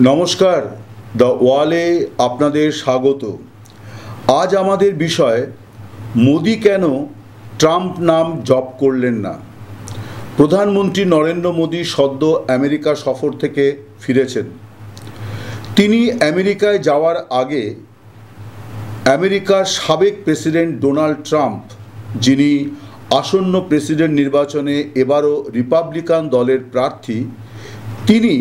নমস্কার, দ্য ওয়ালে আপনাদের স্বাগত। আজ আমাদের বিষয়, মোদি কেন ট্রাম্প নাম জপ করলেন না। প্রধানমন্ত্রী নরেন্দ্র মোদি সদ্য আমেরিকা সফর থেকে ফিরেছেন। তিনি আমেরিকায় যাওয়ার আগে আমেরিকার সাবেক প্রেসিডেন্ট ডোনাল্ড ট্রাম্প, যিনি আসন্ন প্রেসিডেন্ট নির্বাচনে এবারও রিপাবলিকান দলের প্রার্থী, তিনি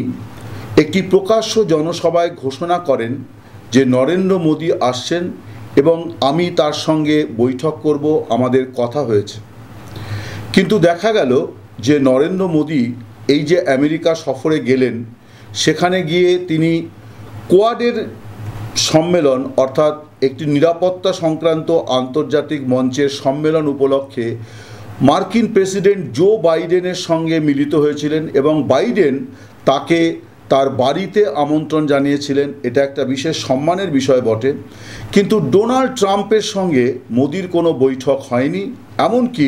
একটি প্রকাশ্য জনসভায় ঘোষণা করেন যে নরেন্দ্র মোদি আসছেন এবং আমি তার সঙ্গে বৈঠক করব, আমাদের কথা হয়েছে। কিন্তু দেখা গেল যে নরেন্দ্র মোদি এই যে আমেরিকা সফরে গেলেন, সেখানে গিয়ে তিনি কোয়াডের সম্মেলন অর্থাৎ একটি নিরাপত্তা সংক্রান্ত আন্তর্জাতিক মঞ্চের সম্মেলন উপলক্ষে মার্কিন প্রেসিডেন্ট জো বাইডেনের সঙ্গে মিলিত হয়েছিলেন এবং বাইডেন তাকে তার বাড়িতে আমন্ত্রণ জানিয়েছিলেন। এটা একটা বিশেষ সম্মানের বিষয় বটে। কিন্তু ডোনাল্ড ট্রাম্পের সঙ্গে মোদির কোনো বৈঠক হয়নি। এমনকি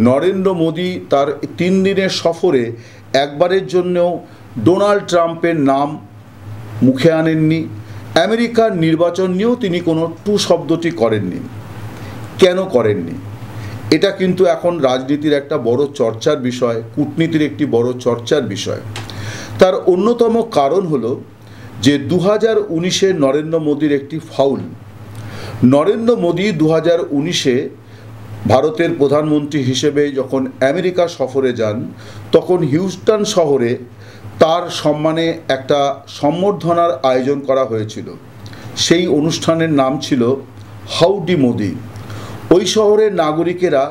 নরেন্দ্র মোদি তার 3 দিনের সফরে একবারের জন্যও ডোনাল্ড ট্রাম্পের নাম মুখে আনেননি। আমেরিকার নির্বাচন নিয়েও তিনি কোনো টু শব্দটি করেননি। কেন করেননি? এটা কিন্তু এখন রাজনীতির একটা বড় চর্চার বিষয়, কূটনীতির একটি বড় চর্চার বিষয়। তার অন্যতম কারণ হলো যে 2019-এ নরেন্দ্র মোদির একটি ফাউল। নরেন্দ্র মোদি 2019-এ ভারতের প্রধানমন্ত্রী হিসেবে যখন আমেরিকা সফরে যান, তখন হিউস্টন শহরে তার সম্মানে একটা সম্বর্ধনার আয়োজন করা হয়েছিল। সেই অনুষ্ঠানের নাম ছিল হাউডি মোদি। ওই শহরের নাগরিকেরা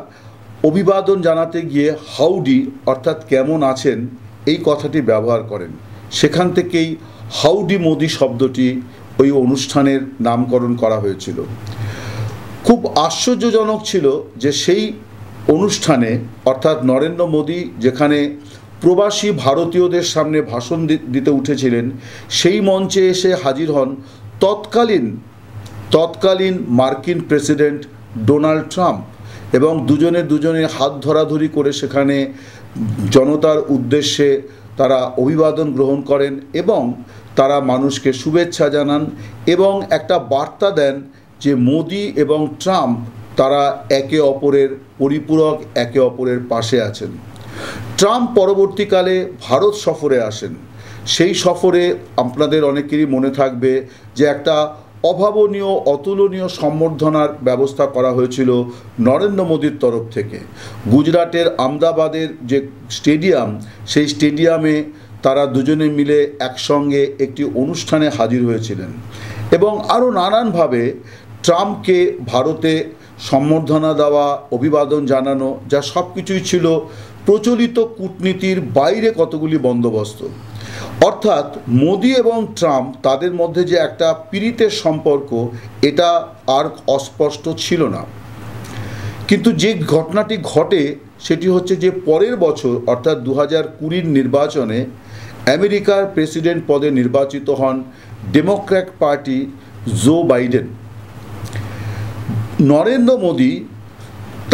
অভিবাদন জানাতে গিয়ে হাউডি অর্থাৎ কেমন আছেন এই কথাটি ব্যবহার করেন। সেখান থেকেই হাউডি মোদি শব্দটি ওই অনুষ্ঠানের নামকরণ করা হয়েছিল। খুব আশ্চর্যজনক ছিল যে সেই অনুষ্ঠানে অর্থাৎ নরেন্দ্র মোদি যেখানে প্রবাসী ভারতীয়দের সামনে ভাষণ দিতে উঠেছিলেন, সেই মঞ্চে এসে হাজির হন তৎকালীন মার্কিন প্রেসিডেন্ট ডোনাল্ড ট্রাম্প এবং দুজনের হাত ধরাধরি করে সেখানে জনতার উদ্দেশ্যে তারা অভিবাদন গ্রহণ করেন এবং তারা মানুষকে শুভেচ্ছা জানান এবং একটা বার্তা দেন যে মোদি এবং ট্রাম্প তারা একে অপরের পরিপূরক, একে অপরের পাশে আছেন। ট্রাম্প পরবর্তীকালে ভারত সফরে আসেন। সেই সফরে আপনাদের অনেকেরই মনে থাকবে যে একটা অভাবনীয়, অতুলনীয় সম্বর্ধনার ব্যবস্থা করা হয়েছিল নরেন্দ্র মোদির তরফ থেকে। গুজরাটের আহমেদাবাদের যে স্টেডিয়াম, সেই স্টেডিয়ামে তারা দুজনে মিলে একসঙ্গে একটি অনুষ্ঠানে হাজির হয়েছিলেন এবং আরও নানানভাবে ট্রাম্পকে ভারতে সম্বর্ধনা দেওয়া, অভিবাদন জানানো, যা সব কিছুই ছিল প্রচলিত কূটনীতির বাইরে কতগুলি বন্দোবস্ত। অর্থাৎ মোদি এবং ট্রাম্প তাদের মধ্যে যে একটা পীড়িতের সম্পর্ক, এটা আর অস্পষ্ট ছিল না। কিন্তু যে ঘটনাটি ঘটে সেটি হচ্ছে যে পরের বছর অর্থাৎ 2020 নির্বাচনে আমেরিকার প্রেসিডেন্ট পদে নির্বাচিত হন Democrat party Joe Biden. Narendra Modi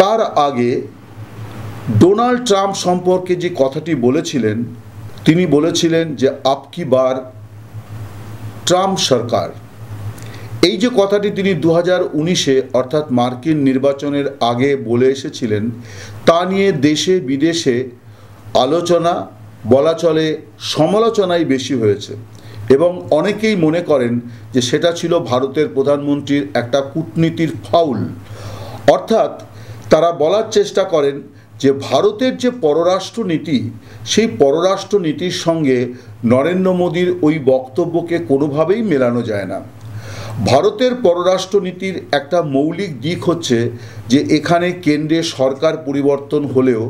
তার আগে ডোনাল্ড ট্রাম্প সম্পর্কে যে কথাটি বলেছিলেন, তিনি বলেছিলেন যে আপকি বার ট্রাম্প সরকার। এই যে কথাটি তিনি 2019-এ অর্থাৎ মার্কিন নির্বাচনের আগে বলে এসেছিলেন, তা নিয়ে দেশে বিদেশে আলোচনা, বলা চলে সমালোচনাই বেশি হয়েছে এবং অনেকেই মনে করেন যে সেটা ছিল ভারতের প্রধানমন্ত্রীর একটা কূটনীতির ফাউল। অর্থাৎ তারা বলার চেষ্টা করেন যে ভারতের যে পররাষ্ট্রনীতি, সেই পররাষ্ট্রনীতির সঙ্গে নরেন্দ্র মোদির ওই বক্তব্যকে কোনোভাবেই মেলানো যায় না। ভারতের পররাষ্ট্রনীতির একটা মৌলিক দিক হচ্ছে যে এখানে কেন্দ্রে সরকার পরিবর্তন হলেও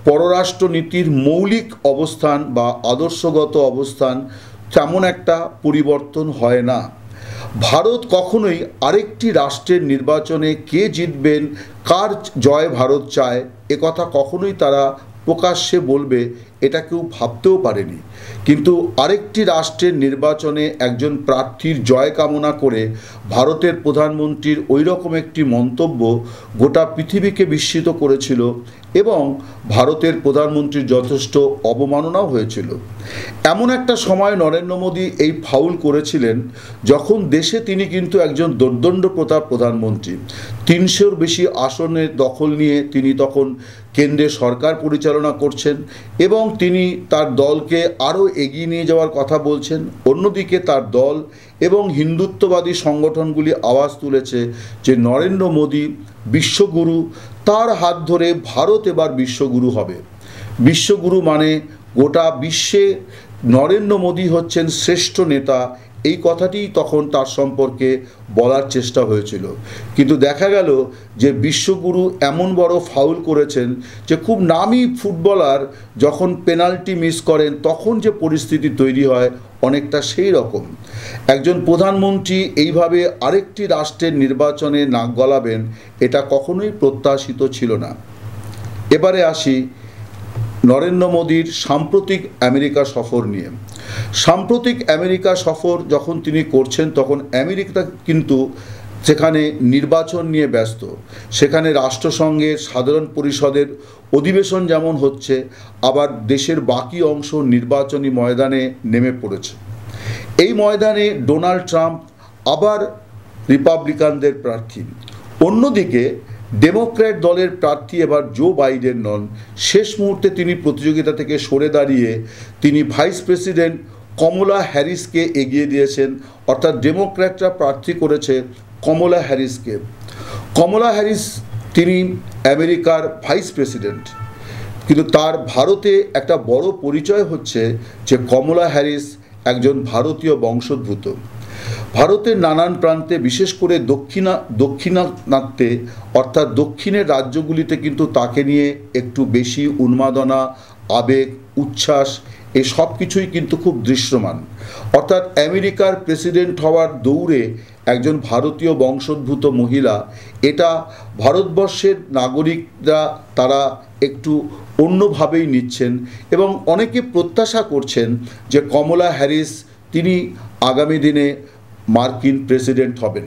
পররাষ্ট্রনীতির মৌলিক অবস্থান বা আদর্শগত অবস্থান তেমন একটা পরিবর্তন হয় না। ভারত কখনোই আরেকটি রাষ্ট্রের নির্বাচনে কে জিতবেন, কার জয় ভারত চায়, একথা কখনোই তারা প্রকাশ্যে বলবে এটা কেউ ভাবতেও পারেনি। কিন্তু আরেকটি রাষ্ট্রের নির্বাচনে একজন প্রার্থীর জয় কামনা করে ভারতের প্রধানমন্ত্রীর ওই রকম একটি মন্তব্য গোটা পৃথিবীকে বিস্মিত করেছিল এবং ভারতের প্রধানমন্ত্রীর যথেষ্ট অবমাননাও হয়েছিল। এমন একটা সময় নরেন্দ্র মোদী এই ফাউল করেছিলেন যখন দেশে তিনি কিন্তু একজন দোর্দণ্ড প্রতাপ প্রধানমন্ত্রী, 300-র বেশি আসনের দখল নিয়ে তিনি তখন কেন্দ্রে সরকার পরিচালনা করছেন এবং তিনি তার দলকে আরও এগিয়ে নিয়ে যাওয়ার কথা বলছেন। অন্যদিকে তার দল এবং হিন্দুত্ববাদী সংগঠনগুলি আওয়াজ তুলেছে যে নরেন্দ্র মোদী বিশ্বগুরু, তার হাত ধরে ভারত এবার বিশ্বগুরু হবে। বিশ্বগুরু মানে গোটা বিশ্বে নরেন্দ্র মোদী হচ্ছেন শ্রেষ্ঠ নেতা, এই কথাটিই তখন তার সম্পর্কে বলার চেষ্টা হয়েছিল। কিন্তু দেখা গেল যে বিশ্বগুরু এমন বড় ফাউল করেছেন যে খুব নামি ফুটবলার যখন পেনাল্টি মিস করেন তখন যে পরিস্থিতি তৈরি হয় অনেকটা সেই রকম। একজন প্রধানমন্ত্রী এইভাবে আরেকটি রাষ্ট্রের নির্বাচনে নাক গলাবেন এটা কখনোই প্রত্যাশিত ছিল না। এবারে আসি নরেন্দ্র মোদীর সাম্প্রতিক আমেরিকা সফর নিয়ে। সাম্প্রতিক আমেরিকা সফর যখন তিনি করছেন তখন আমেরিকা কিন্তু সেখানে নির্বাচন নিয়ে ব্যস্ত। সেখানে রাষ্ট্রসংঘের সাধারণ পরিষদের অধিবেশন যেমন হচ্ছে, আবার দেশের বাকি অংশ নির্বাচনী ময়দানে নেমে পড়েছে। এই ময়দানে ডোনাল্ড ট্রাম্প আবার রিপাবলিকানদের প্রার্থী। অন্যদিকে ডেমোক্র্যাট দলের প্রার্থী এবার জো বাইডেন নন। শেষ মুহূর্তে তিনি প্রতিযোগিতা থেকে সরে দাঁড়িয়ে তিনি ভাইস প্রেসিডেন্ট কমলা হ্যারিসকে এগিয়ে দিয়েছেন, অর্থাৎ ডেমোক্র্যাটরা প্রার্থী করেছে কমলা হ্যারিসকে। কমলা হ্যারিস তিনি আমেরিকার ভাইস প্রেসিডেন্ট, কিন্তু তার ভারতে একটা বড় পরিচয় হচ্ছে যে কমলা হ্যারিস একজন ভারতীয় বংশোদ্ভূত। ভারতের নানান প্রান্তে বিশেষ করে দক্ষিণাত্যে অর্থাৎ দক্ষিণের রাজ্যগুলিতে কিন্তু তাকে নিয়ে একটু বেশি উন্মাদনা, আবেগ, উচ্ছ্বাস এই সব কিছুই কিন্তু খুব দৃশ্যমান। অর্থাৎ আমেরিকার প্রেসিডেন্ট হওয়ার দৌড়ে একজন ভারতীয় বংশোদ্ভূত মহিলা, এটা ভারতবর্ষের নাগরিকরা তারা একটু অন্যভাবেই নিচ্ছেন এবং অনেকে প্রত্যাশা করছেন যে কমলা হ্যারিস তিনি আগামী দিনে মার্কিন প্রেসিডেন্ট হবেন।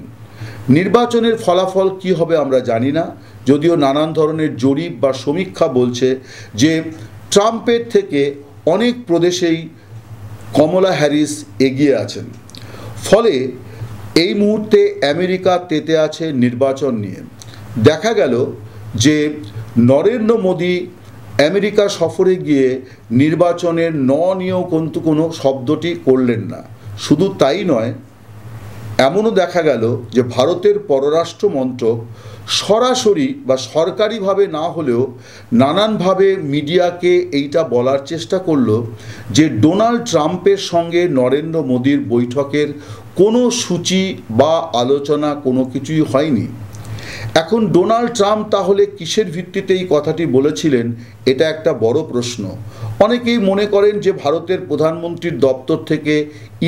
নির্বাচনের ফলাফল কি হবে আমরা জানি না, যদিও নানান ধরনের জরিপ বা সমীক্ষা বলছে যে ট্রাম্পের থেকে অনেক প্রদেশেই কমলা হ্যারিস এগিয়ে আছেন। ফলে এই মুহূর্তে আমেরিকা তেতে আছে নির্বাচন নিয়ে। দেখা গেল যে নরেন্দ্র মোদী আমেরিকা সফরে গিয়ে নির্বাচনের নিয়েও কিন্তু কোনো শব্দটি করলেন না। শুধু তাই নয়, এমনও দেখা গেল যে ভারতের পররাষ্ট্র মন্ত্রক সরাসরি বা সরকারিভাবে না হলেও নানানভাবে মিডিয়াকে এইটা বলার চেষ্টা করলো যে ডোনাল্ড ট্রাম্পের সঙ্গে নরেন্দ্র মোদীর বৈঠকের কোনো সূচি বা আলোচনা কোনো কিছুই হয়নি। এখন ডোনাল্ড ট্রাম্প তাহলে কিসের ভিত্তিতে এই কথাটি বলেছিলেন, এটা একটা বড় প্রশ্ন। অনেকেই মনে করেন যে ভারতের প্রধানমন্ত্রীর দপ্তর থেকে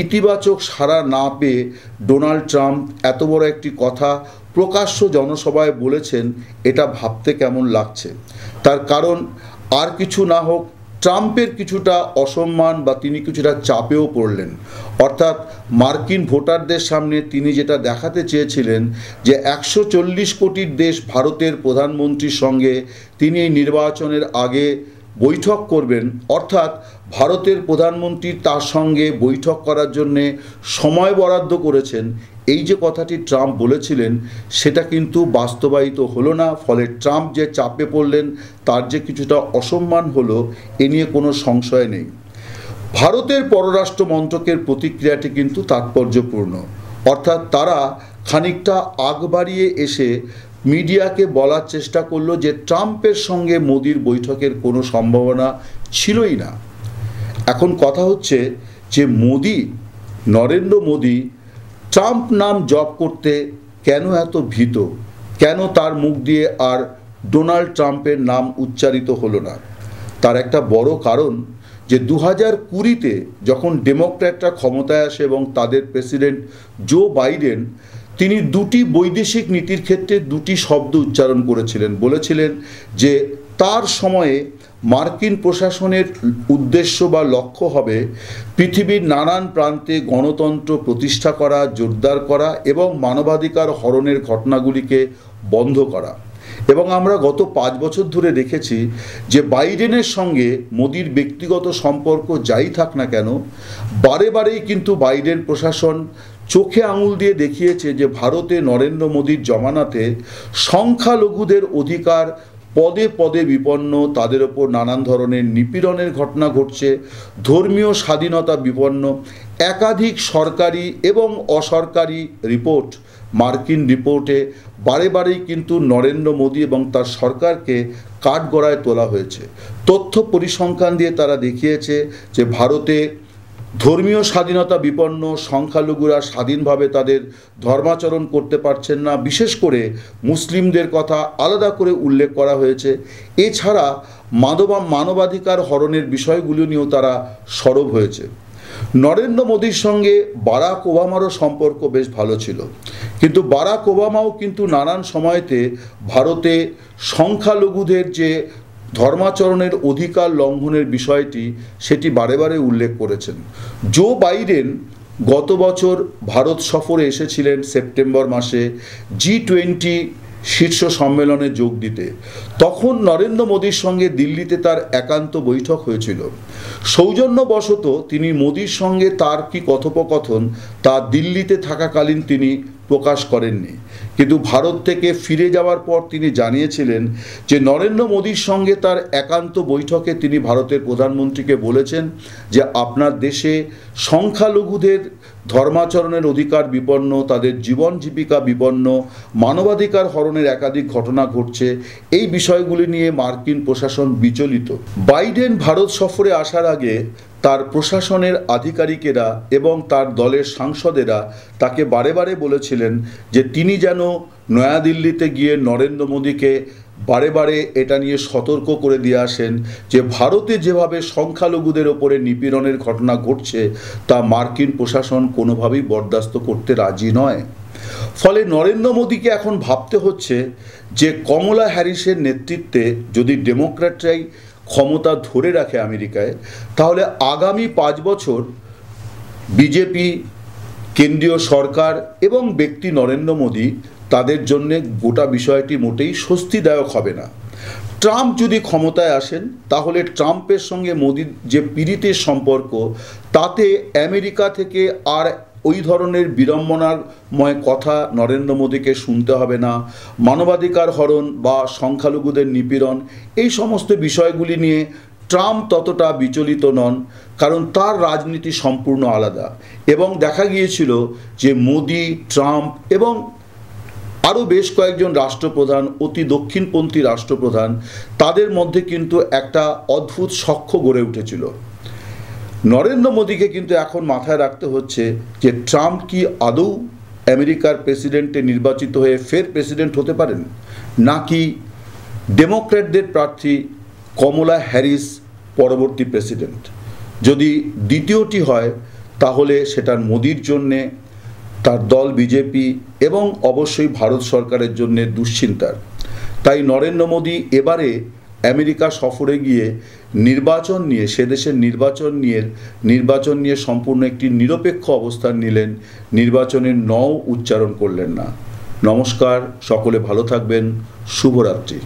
ইতিবাচক সাড়া না পেয়ে ডোনাল্ড ট্রাম্প এত বড় একটি কথা প্রকাশ্য জনসভায় বলেছেন, এটা ভাবতে কেমন লাগছে। তার কারণ আর কিছু না হোক, ট্রাম্পের কিছুটা অসম্মান বা তিনি কিছুটা চাপেও পড়লেন। অর্থাৎ মার্কিন ভোটারদের সামনে তিনি যেটা দেখাতে চেয়েছিলেন যে 140 কোটির দেশ ভারতের প্রধানমন্ত্রীর সঙ্গে তিনি এই নির্বাচনের আগে বৈঠক করবেন, অর্থাৎ ভারতের প্রধানমন্ত্রী তার সঙ্গে বৈঠক করার জন্যে সময় বরাদ্দ করেছেন। এই যে কথাটি ট্রাম্প বলেছিলেন সেটা কিন্তু বাস্তবায়িত হলো না। ফলে ট্রাম্প যে চাপে পড়লেন, তার যে কিছুটা অসম্মান হলো, এ নিয়ে কোনো সংশয় নেই। ভারতের পররাষ্ট্র মন্ত্রকের প্রতিক্রিয়াটি কিন্তু তাৎপর্যপূর্ণ। অর্থাৎ তারা খানিকটা আগ বাড়িয়ে এসে মিডিয়াকে বলার চেষ্টা করলো যে ট্রাম্পের সঙ্গে মোদির বৈঠকের কোনো সম্ভাবনা ছিলই না। এখন কথা হচ্ছে যে নরেন্দ্র মোদী ট্রাম্প নাম জপ করতে কেন এত ভীত, কেন তার মুখ দিয়ে আর ডোনাল্ড ট্রাম্পের নাম উচ্চারিত হলো না? তার একটা বড় কারণ যে 2020-তে যখন ডেমোক্র্যাটরা ক্ষমতায় আসে এবং তাদের প্রেসিডেন্ট জো বাইডেন তিনি দুটি বৈদেশিক নীতির ক্ষেত্রে দুটি শব্দ উচ্চারণ করেছিলেন, বলেছিলেন যে তার সময়ে মার্কিন প্রশাসনের উদ্দেশ্য বা লক্ষ্য হবে পৃথিবীর নানান প্রান্তে গণতন্ত্র প্রতিষ্ঠা করা, জোরদার করা এবং মানবাধিকার হরণের ঘটনাগুলিকে বন্ধ করা। এবং আমরা গত 5 বছর ধরে দেখেছি যে বাইডেনের সঙ্গে মোদির ব্যক্তিগত সম্পর্ক যাই থাক না কেন, বারে বারেই কিন্তু বাইডেন প্রশাসন চোখে আঙুল দিয়ে দেখিয়েছে যে ভারতে নরেন্দ্র মোদির জমানাতে সংখ্যালঘুদের অধিকার পদে পদে বিপন্ন, তাদের ওপর নানান ধরনের নিপীড়নের ঘটনা ঘটছে, ধর্মীয় স্বাধীনতা বিপন্ন। একাধিক সরকারি এবং অসরকারি রিপোর্ট, মার্কিন রিপোর্টে বারে বারেই কিন্তু নরেন্দ্র মোদী এবং তার সরকারকে কাঠগড়ায় তোলা হয়েছে। তথ্য পরিসংখ্যান দিয়ে তারা দেখিয়েছে যে ভারতে ধর্মীয় স্বাধীনতা বিপন্ন, সংখ্যালঘুরা স্বাধীনভাবে তাদের ধর্মাচরণ করতে পারছেন না, বিশেষ করে মুসলিমদের কথা আলাদা করে উল্লেখ করা হয়েছে। এছাড়া মানবাধিকার হরণের বিষয়গুলো নিয়েও তারা সরব হয়েছে। নরেন্দ্র মোদীর সঙ্গে বারাক ওবামারও সম্পর্ক বেশ ভালো ছিল, কিন্তু বারাক ওবামাও কিন্তু নানান সময়তে ভারতে সংখ্যালঘুদের যে ধর্মাচরণের অধিকার লঙ্ঘনের বিষয়টি সেটি বারে বারে উল্লেখ করেছেন। জো বাইডেন গত বছর ভারত সফরে এসেছিলেন সেপ্টেম্বর মাসে G20 শীর্ষ সম্মেলনে যোগ দিতে। তখন নরেন্দ্র মোদীর সঙ্গে দিল্লিতে তার একান্ত বৈঠক হয়েছিল। সৌজন্যবশত তিনি মোদীর সঙ্গে তার কি কথোপকথন তা দিল্লিতে থাকাকালীন তিনি প্রকাশ করেননি, কিন্তু ভারত থেকে ফিরে যাওয়ার পর তিনি জানিয়েছিলেন যে নরেন্দ্র মোদীর সঙ্গে তার একান্ত বৈঠকে তিনি ভারতের প্রধানমন্ত্রীকে বলেছেন যে আপনার দেশে সংখ্যালঘুদের ধর্মাচরণের অধিকার বিপন্ন, তাদের জীবন জীবিকা বিপন্ন, মানবাধিকার হরণের একাধিক ঘটনা ঘটছে। এই বিষয়গুলি নিয়ে মার্কিন প্রশাসন বিচলিত। বাইডেন ভারত সফরে আসার আগে তার প্রশাসনের আধিকারিকেরা এবং তার দলের সাংসদেরা তাকে বারে বারে বলেছিলেন যে তিনি যেন নয়াদিল্লিতে গিয়ে নরেন্দ্র মোদীকে বারে বারে এটা নিয়ে সতর্ক করে দিয়ে আসেন যে ভারতে যেভাবে সংখ্যালঘুদের ওপরে নিপীড়নের ঘটনা ঘটছে তা মার্কিন প্রশাসন কোনোভাবেই বরদাস্ত করতে রাজি নয়। ফলে নরেন্দ্র মোদীকে এখন ভাবতে হচ্ছে যে কমলা হ্যারিসের নেতৃত্বে যদি ডেমোক্র্যাটরাই ক্ষমতা ধরে রাখে আমেরিকায়, তাহলে আগামী 5 বছর বিজেপি, কেন্দ্রীয় সরকার এবং ব্যক্তি নরেন্দ্র মোদী তাদের জন্য গোটা বিষয়টি মোটেই স্বস্তিদায়ক হবে না। ট্রাম্প যদি ক্ষমতায় আসেন তাহলে ট্রাম্পের সঙ্গে মোদির যে পীড়িতের সম্পর্ক, তাতে আমেরিকা থেকে আর ওই ধরনের বিড়ম্বনাময় কথা নরেন্দ্র মোদীকে শুনতে হবে না। মানবাধিকার হরণ বা সংখ্যালঘুদের নিপীড়ন, এই সমস্ত বিষয়গুলি নিয়ে ট্রাম্প ততটা বিচলিত নন, কারণ তার রাজনীতি সম্পূর্ণ আলাদা। এবং দেখা গিয়েছিল যে মোদী, ট্রাম্প এবং আরও বেশ কয়েকজন রাষ্ট্রপ্রধান, অতি দক্ষিণপন্থী রাষ্ট্রপ্রধান, তাদের মধ্যে কিন্তু একটা অদ্ভুত সখ্য গড়ে উঠেছিল। নরেন্দ্র মোদীকে কিন্তু এখন মাথায় রাখতে হচ্ছে যে ট্রাম্প কি আদৌ আমেরিকার প্রেসিডেন্টে নির্বাচিত হয়ে ফের প্রেসিডেন্ট হতে পারেন, নাকি ডেমোক্র্যাটদের প্রার্থী কমলা হ্যারিস পরবর্তী প্রেসিডেন্ট। যদি দ্বিতীয়টি হয় তাহলে সেটা মোদির জন্যে, তার দল বিজেপি এবং অবশ্যই ভারত সরকারের জন্য দুশ্চিন্তার। তাই নরেন্দ্র মোদী এবারে আমেরিকা সফরে গিয়ে নির্বাচন নিয়ে, সে দেশের নির্বাচন নিয়ে সম্পূর্ণ একটি নিরপেক্ষ অবস্থান নিলেন, নির্বাচনের নও উচ্চারণ করলেন না। নমস্কার, সকলে ভালো থাকবেন, শুভরাত্রি।